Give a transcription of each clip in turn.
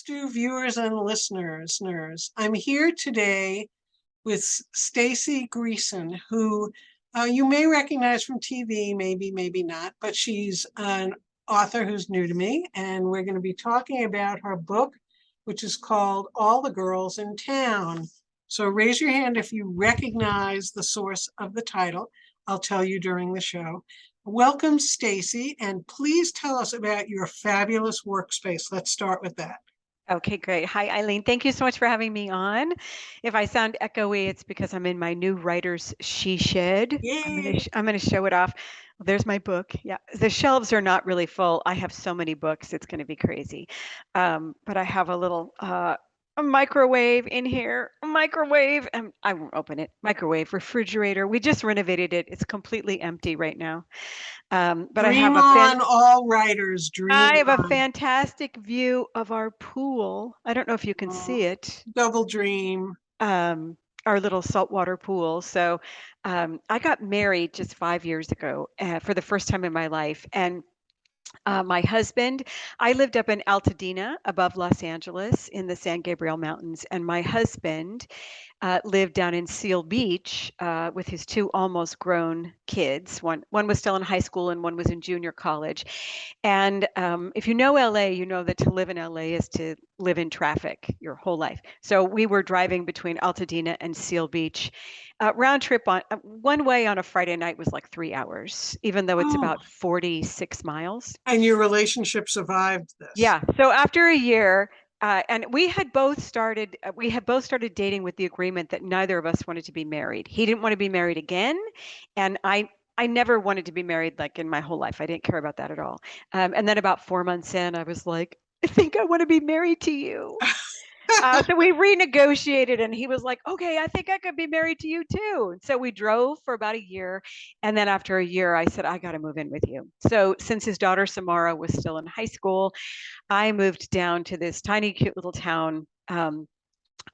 Stu viewers and listeners. I'm here today with Staci Greason, who you may recognize from TV, maybe not, but she's an author who's new to me, and we're going to be talking about her book, which is called All the Girls in Town. So raise your hand if you recognize the source of the title. I'll tell you during the show. Welcome, Staci, and please tell us about your fabulous workspace. Let's start with that. Okay, great. Hi, Eileen. Thank you so much for having me on. If I sound echoey, it's because I'm in my new writer's she shed. Yay! I'm gonna show it off. There's my book. Yeah, the shelves are not really full. I have so many books, it's gonna be crazy. But I have a little a microwave in here, a microwave, and I won't open it. Microwave, refrigerator. We just renovated it. It's completely empty right now. But Dream on, all writers, dream I have a on. fantastic view of our pool. I don't know if you can see it. Double dream. Our little saltwater pool. So I got married just 5 years ago for the first time in my life. And my husband, I lived up in Altadena above Los Angeles in the San Gabriel Mountains, and my husband lived down in Seal Beach with his two almost grown kids. One was still in high school and one was in junior college. And if you know LA, you know that to live in LA is to live in traffic your whole life. So we were driving between Altadena and Seal Beach. Round trip on one way on a Friday night was like 3 hours, even though it's Oh, about 46 miles. and your relationship survived this. Yeah. So after a year, and we had both started dating with the agreement that neither of us wanted to be married. He didn't want to be married again, and I never wanted to be married like in my whole life. I didn't care about that at all. And then about 4 months in, I was like, I think I want to be married to you. So we renegotiated, and he was like, okay, I think I could be married to you too. And so we drove for about a year. And then after a year, I said, I got to move in with you. So since his daughter Samara was still in high school, I moved down to this tiny, cute little town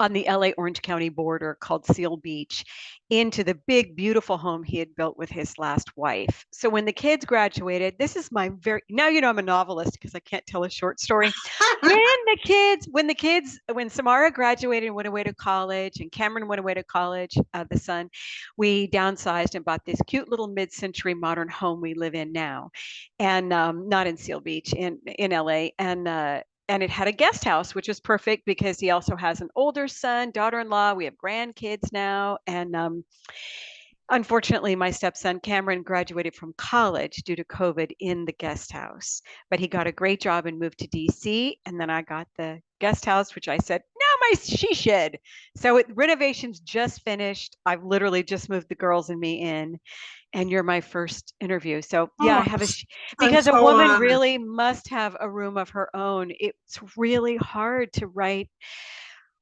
on the LA Orange County border called Seal Beach into the big, beautiful home he had built with his last wife. So when the kids graduated, this is my now you know I'm a novelist because I can't tell a short story. When Samara graduated and went away to college, and Cameron went away to college, the son, we downsized and bought this cute little mid-century modern home we live in now, and not in Seal Beach, in LA, and it had a guest house, which was perfect because he also has an older son, daughter-in-law. We have grandkids now, and unfortunately, my stepson Cameron graduated from college due to COVID in the guest house, but he got a great job and moved to DC. And then I got the guest house, which I said, now my she shed. So renovations just finished. I've literally just moved the girls and me in, and you're my first interview. So yeah, I Oh, have I'm because a so woman honored. really must have a room of her own. It's really hard to write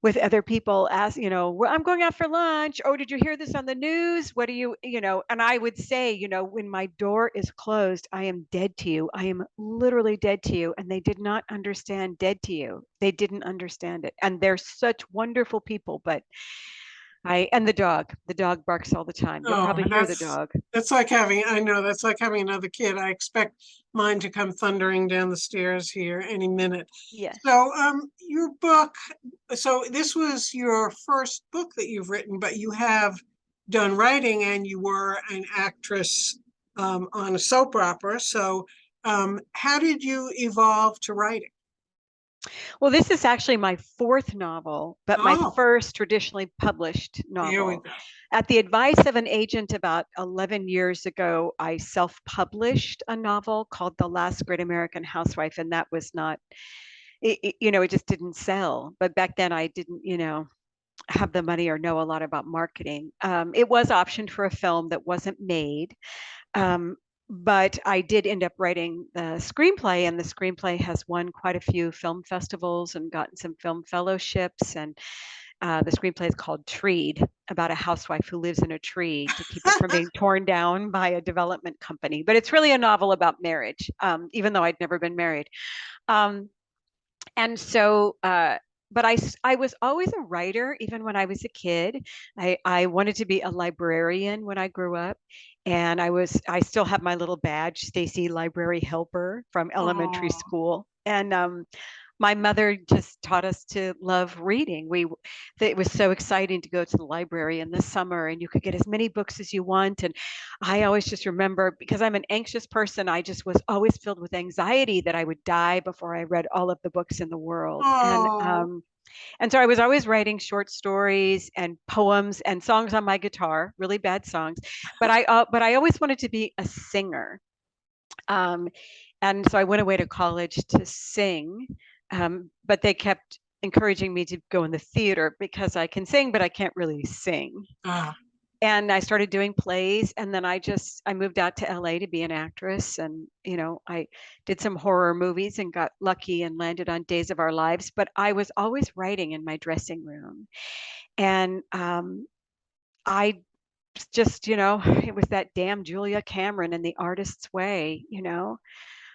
with other people as well, I'm going out for lunch. Oh, did you hear this on the news? What do you? And I would say, when my door is closed, I am dead to you. I am literally dead to you. And they did not understand dead to you. They didn't understand it. And they're such wonderful people. But and the dog barks all the time. You'll Oh, probably hear the dog. that's like having, I know, that's like having another kid. I expect mine to come thundering down the stairs here any minute. Yes. So, your book, so this was your first book that you've written, but you have done writing and you were an actress on a soap opera. So, how did you evolve to writing? Well, this is actually my fourth novel, but my Oh, first traditionally published here we novel. go. At the advice of an agent about 11 years ago, I self published a novel called The Last Great American Housewife, and that was not, it just didn't sell. But back then I didn't, have the money or know a lot about marketing. It was optioned for a film that wasn't made. Um, but I did end up writing the screenplay, and the screenplay has won quite a few film festivals and gotten some film fellowships. And the screenplay is called Treed, about a housewife who lives in a tree to keep it from being torn down by a development company. But it's really a novel about marriage, even though I'd never been married. Um, and so, but I was always a writer, even when I was a kid. I wanted to be a librarian when I grew up. And I still have my little badge, Stacy Library Helper from elementary Oh, school. And My mother just taught us to love reading. It was so exciting to go to the library in the summer, and you could get as many books as you want. And I always just remember, because I'm an anxious person, I just was always filled with anxiety that I would die before I read all of the books in the world. Oh, And so I was always writing short stories and poems and songs on my guitar, really bad songs. But I always wanted to be a singer. Um, and so I went away to college to sing, but they kept encouraging me to go in the theater because I can sing, but I can't really sing. ah, And I started doing plays, and then I moved out to LA to be an actress, and I did some horror movies and got lucky and landed on Days of Our Lives. But I was always writing in my dressing room, and I just it was that damn Julia Cameron and the Artist's Way.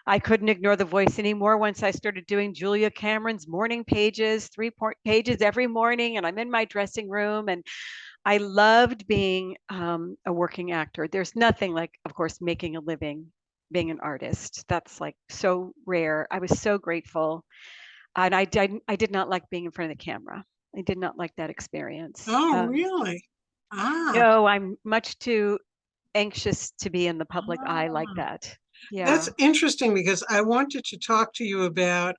I couldn't ignore the voice anymore once I started doing Julia Cameron's morning pages, pages every morning, and I'm in my dressing room, and I loved being a working actor. There's nothing like, of course, making a living being an artist. That's like so rare. I was so grateful, and I did not like being in front of the camera. I did not like that experience. oh, really? Ah, No, I'm much too anxious to be in the public eye like ah. that. That's Yeah. interesting because I wanted to talk to you about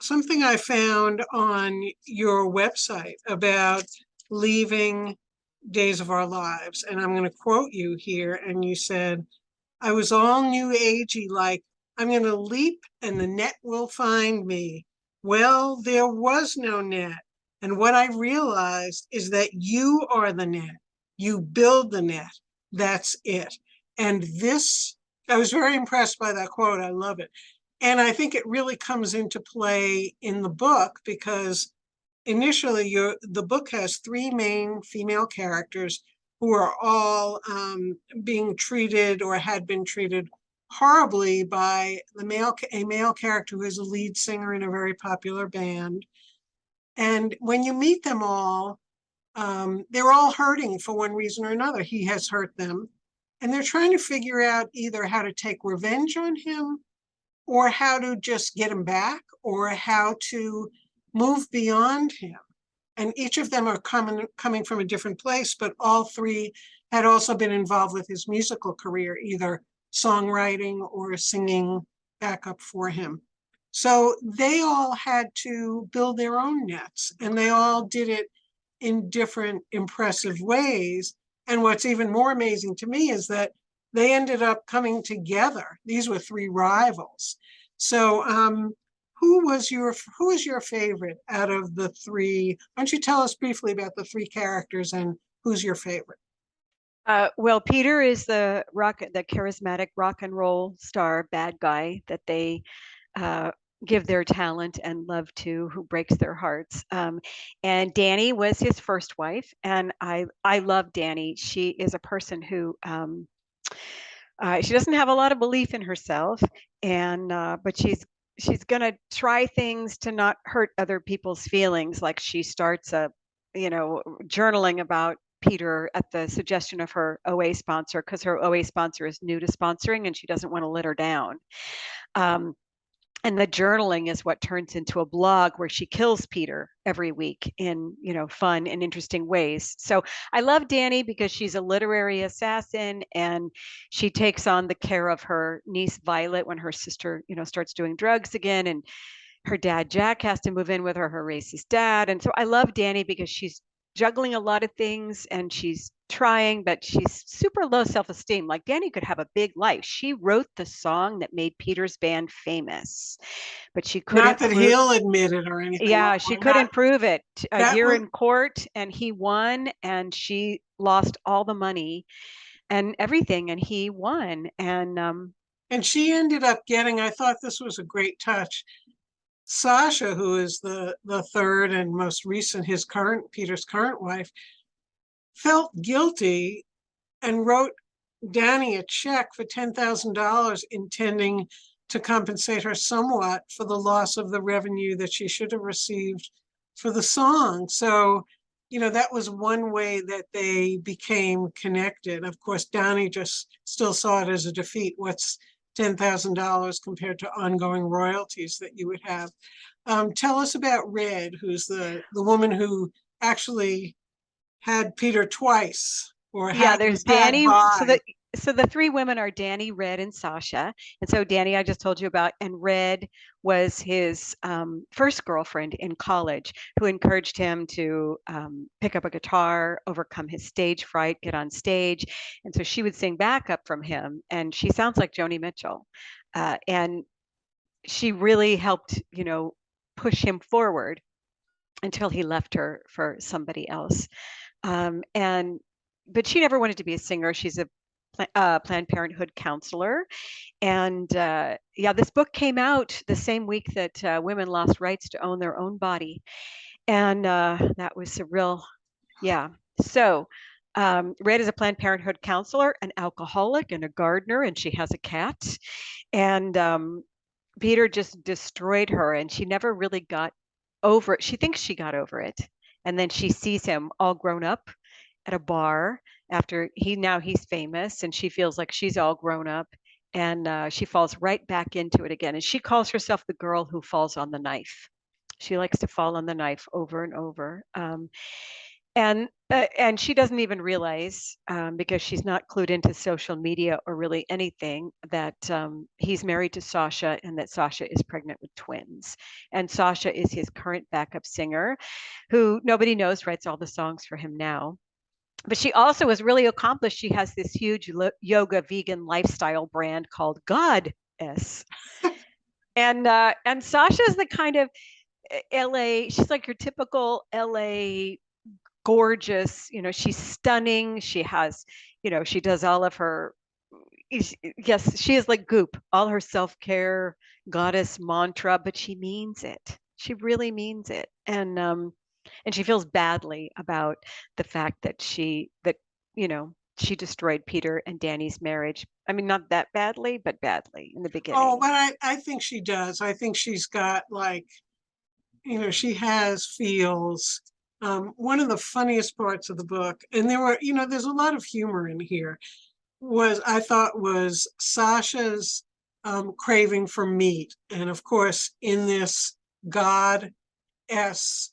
something I found on your website about leaving Days of Our Lives. And I'm going to quote you here. And you said, I was all new agey, like, I'm going to leap and the net will find me. Well, there was no net. And what I realized is that you are the net. You build the net. That's it. And this, I was very impressed by that quote. I love it. And I think it really comes into play in the book because initially the book has three main female characters who are all being treated or had been treated horribly by a male character who is a lead singer in a very popular band. And when you meet them all, they're all hurting for one reason or another. He has hurt them. And they're trying to figure out either how to take revenge on him or how to just get him back or how to move beyond him. And each of them are coming from a different place, but all three had also been involved with his musical career, either songwriting or singing backup for him. So they all had to build their own nets, and they all did it in different impressive ways. And what's even more amazing to me is that they ended up coming together. These were three rivals. So who is your favorite out of the three? Why don't you tell us briefly about the three characters and who's your favorite? Well, Peter is the charismatic rock and roll star bad guy that they uh, give their talent and love to, who breaks their hearts. And Danny was his first wife, and I love Danny. She is a person who she doesn't have a lot of belief in herself, and but she's gonna try things to not hurt other people's feelings. Like she starts journaling about Peter at the suggestion of her OA sponsor, because her OA sponsor is new to sponsoring and she doesn't want to let her down. Um, and the journaling is what turns into a blog where she kills Peter every week in fun and interesting ways. So I love Danny because she's a literary assassin, and she takes on the care of her niece Violet when her sister starts doing drugs again, and her dad Jack has to move in with her racist dad. And so I love Danny because she's juggling a lot of things and she's trying, but she's super low self-esteem. Like Danny could have a big life. She wrote the song that made Peter's band famous, but she Not couldn't that prove. he'll admit it or anything. Yeah, she couldn't prove it. A That year was, in court, and he won, and she lost all the money and everything, and he won. and she ended up getting, I thought this was a great touch. Sasha, who is the third and most recent, Peter's current wife, felt guilty and wrote Danny a check for $10,000 intending to compensate her somewhat for the loss of the revenue that she should have received for the song. So, that was one way that they became connected. Of course, Danny just still saw it as a defeat. What's $10,000 compared to ongoing royalties that you would have. Tell us about Red, who's the woman who actually had Peter twice, or Yeah, was there's had Danny. by. So the three women are Danny, Red, and Sasha. And so Danny, I just told you about, and Red was his first girlfriend in college, who encouraged him to pick up a guitar, overcome his stage fright, get on stage. And so she would sing backup from him, and she sounds like Joni Mitchell. And she really helped, push him forward until he left her for somebody else. And but she never wanted to be a singer. She's a Planned Parenthood counselor. And yeah, this book came out the same week that women lost rights to own their own body. And that was a real, yeah. So Red is a Planned Parenthood counselor, an alcoholic, and a gardener, and she has a cat. And Peter just destroyed her, and she never really got over it. She thinks she got over it. And then she sees him all grown up at a bar after he's famous, and she feels like she's all grown up, and she falls right back into it again. And she calls herself the girl who falls on the knife. She likes to fall on the knife over and over. And she doesn't even realize, because she's not clued into social media or really anything, that he's married to Sasha, and that Sasha is pregnant with twins. And Sasha is his current backup singer, who nobody knows writes all the songs for him now. But she also is really accomplished. She has this huge yoga vegan lifestyle brand called Goddess. And Sasha is the kind of LA, she's like your typical LA gorgeous, she's stunning. She has, she does all of her, yes, she is like Goop, all her self-care goddess mantra, but she means it. She really means it. And she feels badly about the fact that she destroyed Peter and Danny's marriage. I mean, not that badly, but badly in the Oh, beginning. but I think she does. I think she's got like, she has feels. One of the funniest parts of the book, and there's a lot of humor in here, I thought was Sasha's craving for meat. And of course, in this God-S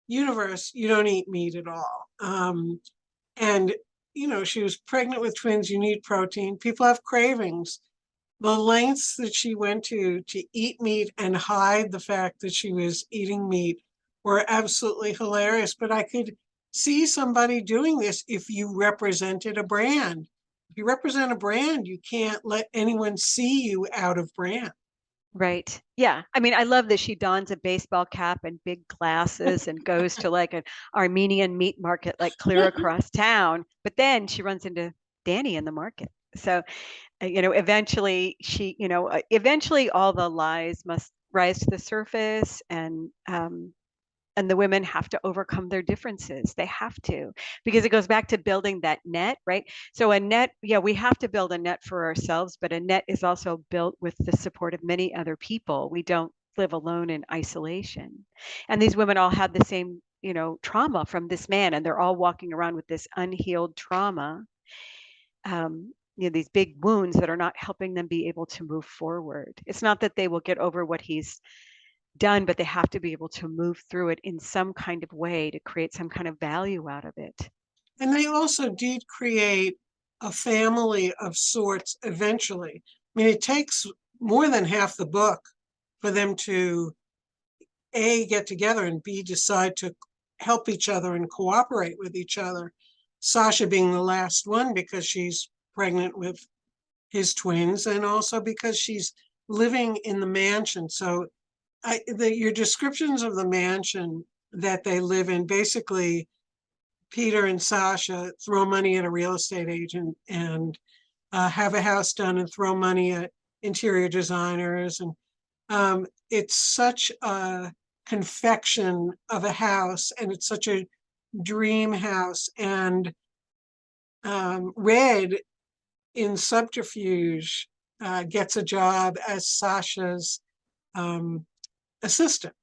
universe, you don't eat meat at all. And, she was pregnant with twins, you need protein. People have cravings. The lengths that she went to eat meat and hide the fact that she was eating meat were absolutely hilarious. But I could see somebody doing this if you represented a brand. If you represent a brand, you can't let anyone see you out of brand. Right. Yeah. I mean, I love that she dons a baseball cap and big glasses and goes to like an Armenian meat market like clear across town. But then she runs into Danny in the market. So, eventually all the lies must rise to the surface, and the women have to overcome their differences. They have to, because it goes back to building that net, right? So a net, yeah, we have to build a net for ourselves, but a net is also built with the support of many other people. We don't live alone in isolation. And these women all had the same, trauma from this man, and they're all walking around with this unhealed trauma. These big wounds that are not helping them be able to move forward. It's not that they will get over what he's done, but they have to be able to move through it in some kind of way to create some kind of value out of it. And they also did create a family of sorts eventually. I mean, it takes more than half the book for them to A, get together, and B, decide to help each other and cooperate with each other. Sasha being the last one because she's pregnant with his twins, and also because she's living in the mansion. So your descriptions of the mansion that they live in, basically Peter and Sasha throw money at a real estate agent and have a house done and throw money at interior designers. And it's such a confection of a house, and it's such a dream house. And Red, in subterfuge, gets a job as Sasha's assistant.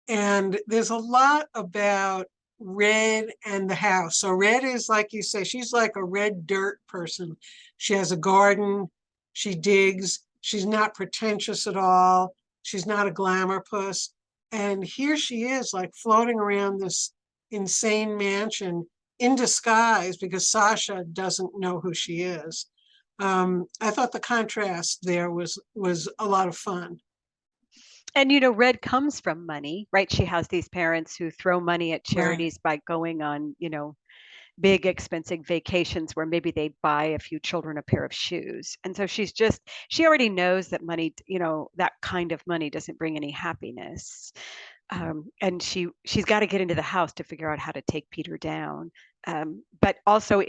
And there's a lot about Red and the house. So Red is, like you say, she's like a red dirt person. She has a garden, she digs, She's not pretentious at all. She's not a glamour puss. And here she is, like floating around this insane mansion in disguise because Sasha doesn't know who she is. I thought the contrast there was a lot of fun. And Red comes from money, right? She has these parents who throw money at Right. charities by going on, big expensive vacations where maybe they buy a few children a pair of shoes. And so she already knows that money, that kind of money doesn't bring any happiness. And she's got to get into the house to figure out how to take Peter down. But also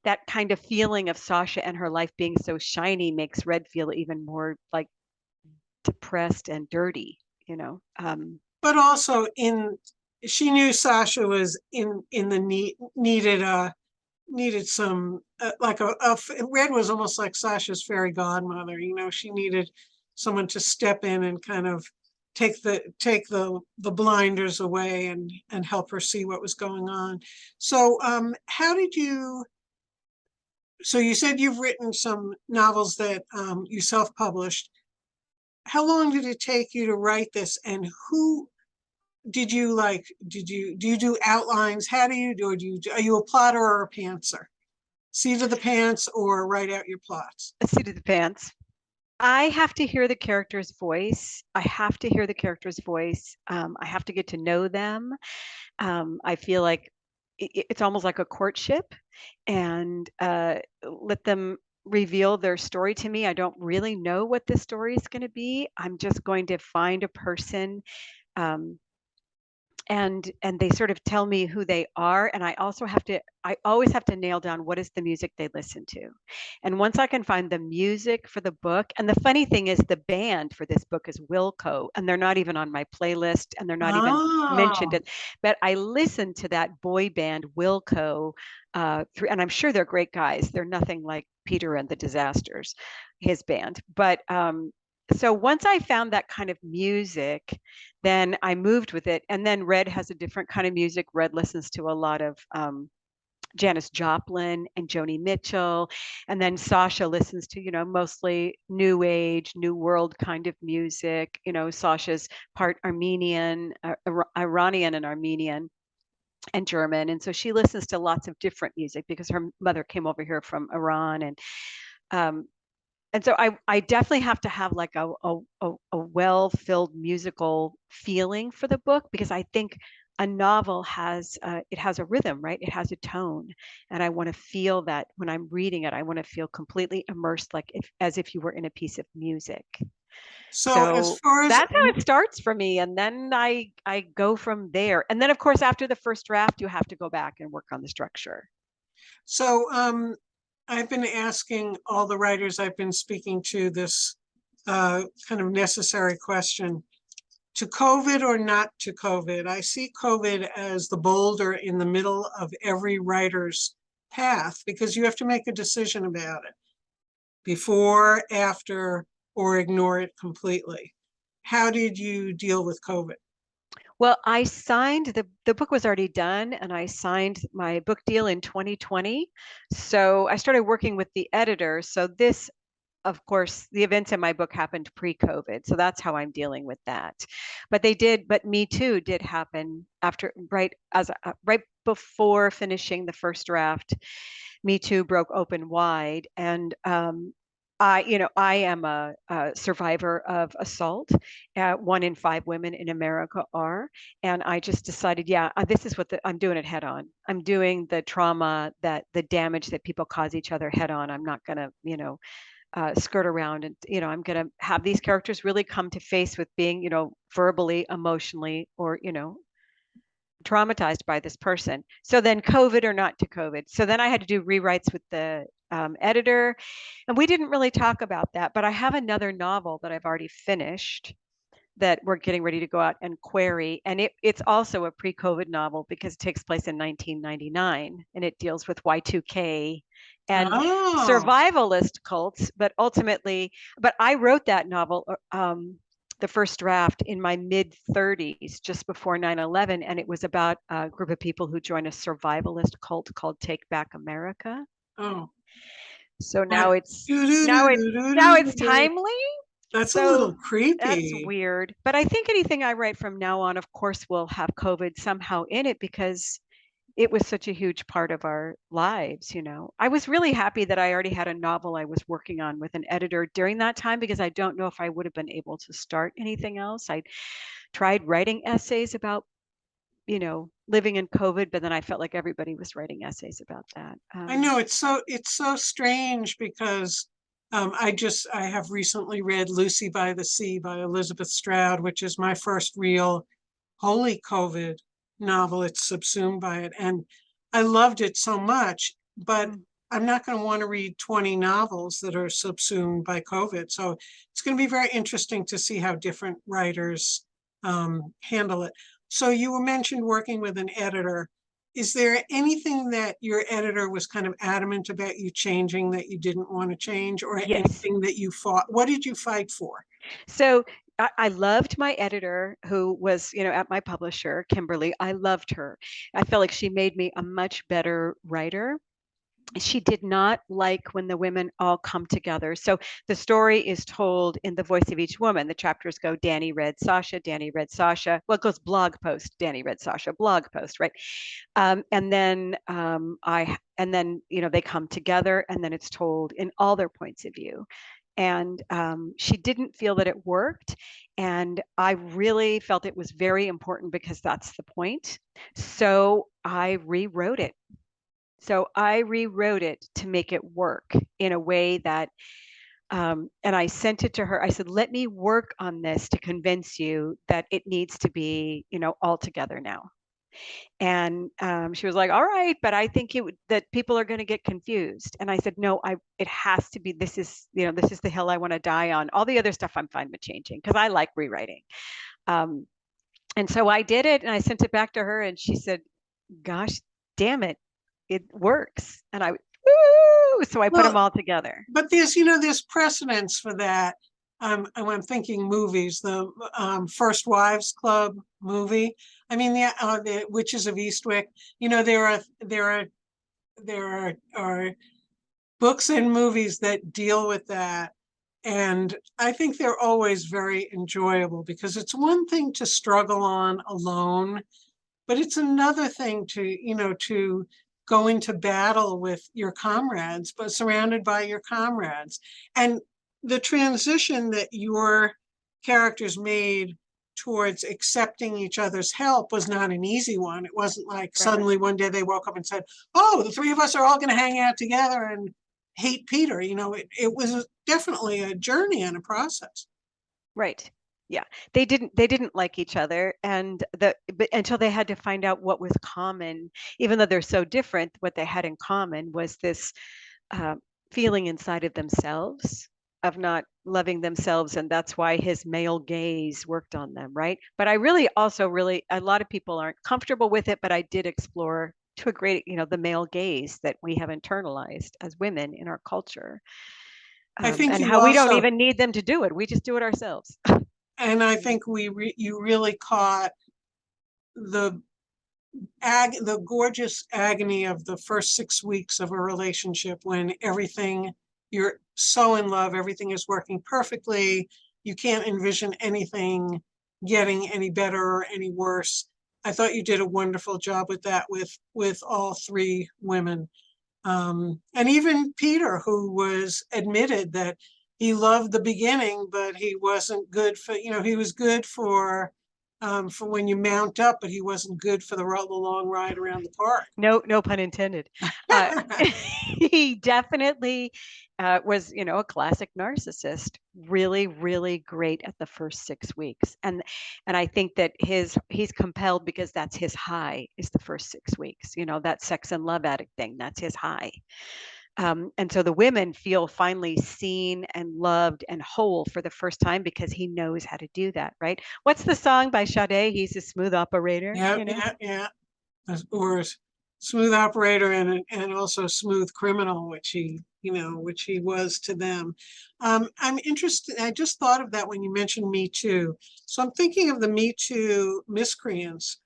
that kind of feeling of Sasha and her life being so shiny makes Red feel even more like depressed and dirty, you know. But also she knew Sasha was in the needed some like Red was almost like Sasha's fairy godmother. She needed someone to step in and kind of take the blinders away and help her see what was going on. So how did you? So you said you've written some novels that you self-published. How long did it take you to write this, and who did you like? Do you do outlines? How do you do it? Are you a plotter or a pantser? Seat of the pants or write out your plots? A seat of the pants. I have to hear the character's voice. I have to hear the character's voice. I have to get to know them. I feel like it's almost like a courtship, and let them reveal their story to me. I don't really know what the story is going to be. I'm just going to find a person, um, and they sort of tell me who they are. And I always have to nail down what is the music they listen to. And once I can find the music for the book, and the funny thing is the band for this book is Wilco, and they're not even on my playlist, and they're not even mentioned Oh, it, but I listened to that boy band Wilco through, and I'm sure they're great guys. They're nothing like Peter and the Disasters, his band. But so once I found that kind of music, then I moved with it. And then Red has a different kind of music. Red listens to a lot of Janis Joplin and Joni Mitchell. And then Sasha listens to, mostly new age, new world kind of music. Sasha's part Armenian, Iranian and Armenian and German. And so she listens to lots of different music because her mother came over here from Iran. Um, and so I definitely have to have like a well-filled musical feeling for the book, because I think a novel has it has a rhythm, right? It has a tone, and I want to feel that when I'm reading it. I want to feel completely immersed, like as if you were in a piece of music. so as So far as that's how it starts for me, and then I go from there. And then of course after the first draft, you have to go back and work on the structure. so I've been asking all the writers I've been speaking to this kind of necessary question: to COVID or not to COVID? I see COVID as the boulder in the middle of every writer's path because you have to make a decision about it before, after, or ignore it completely. How did you deal with COVID? Well, I signed the book was already done, and I signed my book deal in 2020. So I started working with the editor. So this, of course, the events in my book happened pre-COVID. So that's how I'm dealing with that. But Me Too did happen after, right before finishing the first draft. Me Too broke open wide, and I am a survivor of assault. 1 in 5 women in America are, and I just decided, yeah, this is I'm doing it head on. I'm doing the trauma, that the damage that people cause each other head on. I'm not gonna, skirt around, and I'm gonna have these characters really come to face with being, verbally, emotionally, or traumatized by this person. So then COVID or not to COVID. So then I had to do rewrites with the editor, and we didn't really talk about that, but I have another novel that I've already finished that we're getting ready to go out and query. And it's also a pre-COVID novel because it takes place in 1999, and it deals with Y2K and Oh, survivalist cults. But I wrote that novel, the first draft, in my mid 30s, just before 9/11. And it was about a group of people who joined a survivalist cult called Take Back America. oh. So That, now it's do, do, now do, it's do, do, now do, it's do, do. timely. That's a So little that's creepy. weird. But I think anything I write from now on, of course, will have COVID somehow in it because it was such a huge part of our lives, you know. I was really happy that I already had a novel I was working on with an editor during that time because I don't know if I would have been able to start anything else. I tried writing essays about, living in COVID, but then I felt like everybody was writing essays about that. I know it's so strange because I have recently read Lucy by the Sea by Elizabeth Stroud, which is my first real wholly COVID novel. It's subsumed by it, and I loved it so much, but Mm. I'm not going to want to read 20 novels that are subsumed by COVID. So it's going to be very interesting to see how different writers handle it. So you were mentioned working with an editor. Is there anything that your editor was kind of adamant about you changing that you didn't want to change, or Yes. anything that you fought? What did you fight for? So I loved my editor who was, at my publisher, Kimberly. I loved her. I felt like she made me a much better writer. She did not like when the women all come together. So the story is told in the voice of each woman. The chapters go Danny read Sasha, Danny read Sasha. Well, it goes blog post, Danny read Sasha, blog post, right? And then they come together, and then it's told in all their points of view. And she didn't feel that it worked, and I really felt it was very important because that's the point. So I rewrote it. To make it work in a way that, and I sent it to her. I said, let me work on this to convince you that it needs to be, all together now. And she was like, all right, but I think that people are going to get confused. And I said, no, it has to be, this is the hill I want to die on. All the other stuff I'm fine with changing because I like rewriting. Um, and so I did it and I sent it back to her and she said, gosh, damn it, it works. And woo! So I put them Well, all together. but there's precedence for that. And I'm thinking movies, the First Wives Club movie. I mean, the Witches of Eastwick. There are books and movies that deal with that, and I think they're always very enjoyable because it's one thing to struggle on alone, but it's another thing to go into battle with your comrades, but surrounded by your comrades. And the transition that your characters made towards accepting each other's help was not an easy one. It wasn't like Right. suddenly one day they woke up and said, oh, the three of us are all going to hang out together and hate Peter. It was definitely a journey and a process. Right. Yeah. They didn't like each other, but until they had to find out what was common, even though they're so different, what they had in common was this uh, feeling inside of themselves of not loving themselves, and that's why his male gaze worked on them, right? But I really also really a lot of people aren't comfortable with it, but I did explore to a great, the male gaze that we have internalized as women in our culture, I think and you how we don't also, even need them to do it. We just do it ourselves. and I think you really caught the the gorgeous agony of the first 6 weeks of a relationship when you're so in love, everything is working perfectly. You can't envision anything getting any better or any worse. I thought you did a wonderful job with that with all three women. And even Peter, who was admitted that he loved the beginning, but he wasn't good he was good for when you mount up, but he wasn't good for the long ride around the park. No, no pun intended. Uh, he definitely was, a classic narcissist. Really, really great at the first 6 weeks, and I think that he's compelled because that's his high is the first 6 weeks. That sex and love addict thing. That's his high. And so the women feel finally seen and loved and whole for the first time because he knows how to do that, right? What's the song by Sade? He's a smooth operator, Yeah, yeah, yeah. Or smooth operator and also smooth criminal, which he was to them. I'm interested. I just thought of that when you mentioned Me Too. So I'm thinking of the Me Too miscreants.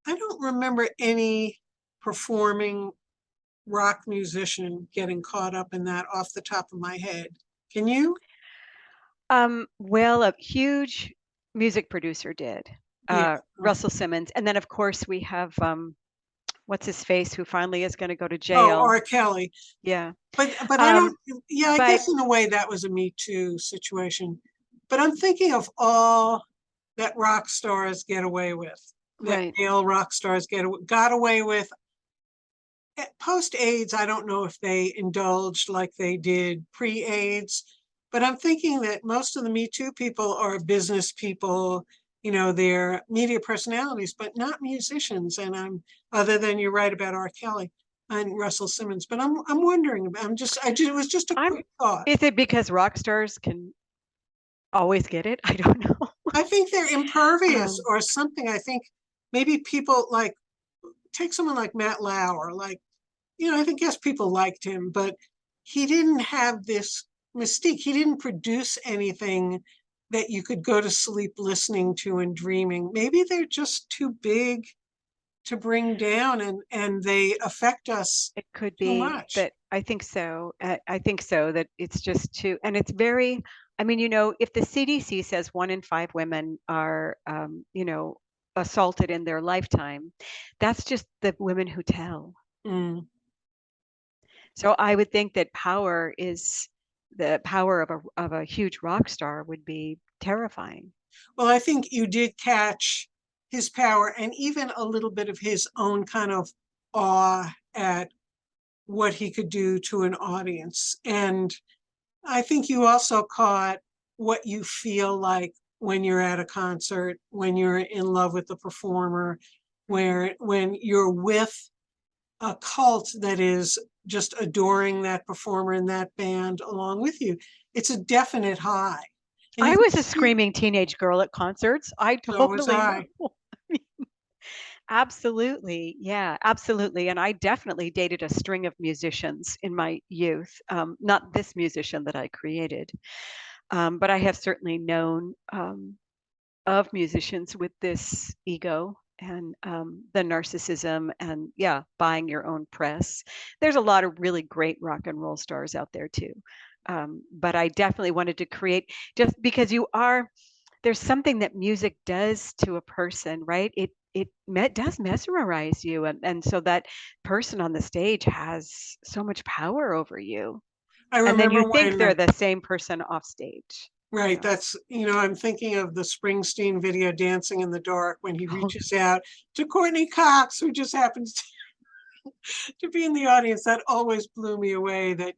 I don't remember any performing rock musician getting caught up in that off the top of my head. Can you? Well, a huge music producer did, Yeah. Russell Simmons. And then of course we have what's his face who finally is going to go to Oh, jail. R. Kelly. Yeah. But I Um, don't, yeah, I but guess in a way that was a Me Too situation. But I'm thinking of all that rock stars get away with, that right. male rock stars got away with. Post AIDS, I don't know if they indulged like they did pre-AIDS, but I'm thinking that most of the Me Too people are business people, they're media personalities, but not musicians. And other than you're right about R. Kelly and Russell Simmons, but I'm wondering about, it was just a I'm, quick thought. is it because rock stars can always get it? I don't know. I think they're impervious Um, or something. I think maybe people like, take someone like Matt Lauer, like, I think yes, people liked him, but he didn't have this mystique. He didn't produce anything that you could go to sleep listening to and dreaming. Maybe they're just too big to bring down and they affect us it could too be much. that I think so. I think so that it's just too, and it's very, I mean, if the CDC says 1 in 5 women are, assaulted in their lifetime, that's just the women who tell. Mm. So I would think that the power of a huge rock star would be terrifying. Well, I think you did catch his power and even a little bit of his own kind of awe at what he could do to an audience. And I think you also caught what you feel like when you're at a concert, when you're in love with the performer, when you're with a cult that is just adoring that performer and that band along with you. It's a definite high. And you I can was a see, screaming teenage girl at concerts. I so was totally I. know. Absolutely. Yeah, absolutely. And I definitely dated a string of musicians in my youth. Not this musician that I created, but I have certainly known of musicians with this ego and the narcissism and, yeah, buying your own press. There's a lot of really great rock and roll stars out there too. But I definitely wanted to create, just because there's something that music does to a person, right? It does mesmerize you, and so that person on the stage has so much power over you, I and then remember you think they're when, the same person off stage. right, So that's, I'm thinking of the Springsteen video Dancing in the Dark when he reaches out to Courtney Cox, who just happens to be in the audience. That always blew me away that,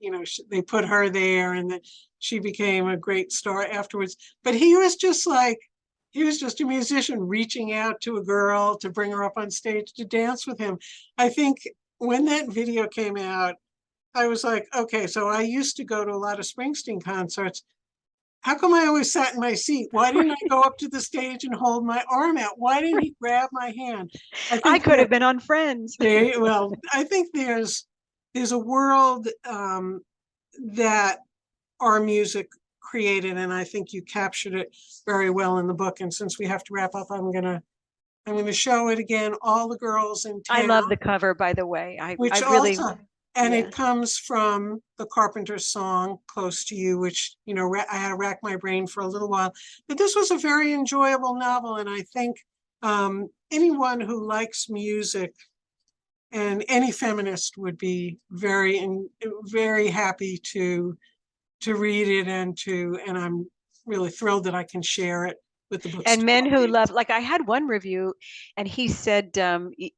they put her there and that she became a great star afterwards. But he was just a musician reaching out to a girl to bring her up on stage to dance with him. I think when that video came out, I was like, okay, so I used to go to a lot of Springsteen concerts. How come I always sat in my seat? Why didn't I go up to the stage and hold my arm out? Why didn't he grab my hand? I I think could have been on Friends. I think there's a world that our music created, and I think you captured it very well in the book. And since we have to wrap up, I'm gonna show it again. All the girls in I town, love the cover, by the way. I which really, also, and yeah, it comes from the Carpenters song "Close to You," which I had to rack my brain for a little while. But this was a very enjoyable novel, and I think anyone who likes music and any feminist would be very happy to read it and I'm really thrilled that I can share it with the and bookstore men who love, audience. like I had one review, and he said,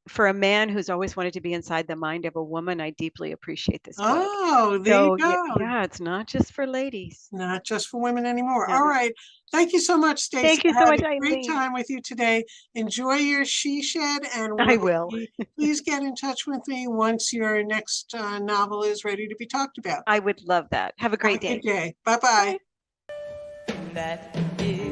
for a man who's always wanted to be inside the mind of a woman, I deeply appreciate this book. Oh, there you So go. yeah, it's not just for ladies. Not just for women anymore. No. All right. Thank you so much, Staci. Thank you I so had much, a great Eileen. time with you today. Enjoy your she shed and I will. please get in touch with me once your next novel is ready to be talked about. I would love that. Have a Have a great good day. day. Bye bye. Bye. That is